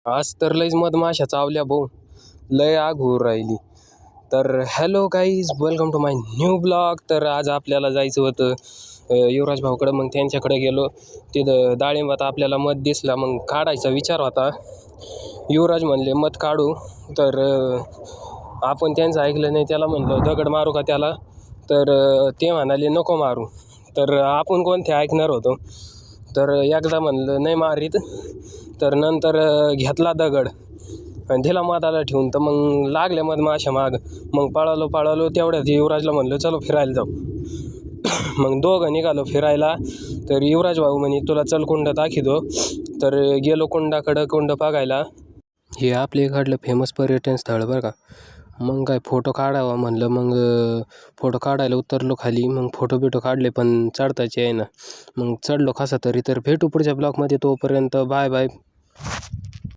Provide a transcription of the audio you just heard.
आज तर लईच मधमाशा चावल्या भाऊ. लय आग होऊ राहिली. तर hello guys, welcome to my new blog. तर आज आपल्याला जायचं होतं युवराज भाऊकडं. मग त्यांच्याकडे गेलो. तिथं डाळिंबात आपल्याला मध दिसला, मग काढायचा विचार होता. युवराज म्हणले मध काढू. तर आपण त्यांचं ऐकलं नाही. त्याला म्हणलं दगड मारू का त्याला, तर ते म्हणाले नको मारू. तर आपण कोणते ऐकणार होतो. तर एकदा म्हणलं नाही मारीत, तर नंतर घेतला दगड आणि दिला मधाला ठेवून. तर मग लागल्या मधमाशा माग. मग पळालो तेवढ्यात युवराजला म्हणलं चलो फिरायला जाऊ. मग दोघं निघालो फिरायला. तर युवराज भाऊ म्हणे तुला चल कुंड दाखवतो. तर गेलो कुंडाकडं, कुंड बघायला. हे आपल्या इकडलं फेमस पर्यटन स्थळ बरं का. मग काय फोटो काढावा म्हणलं. मग फोटो काढायला उतरलो खाली. मग फोटो काढले, पण चढताचे आहे ना. मग चढलो कसा तरी. तर भेटू पुढच्या ब्लॉगमध्ये. तोपर्यंत बाय बाय.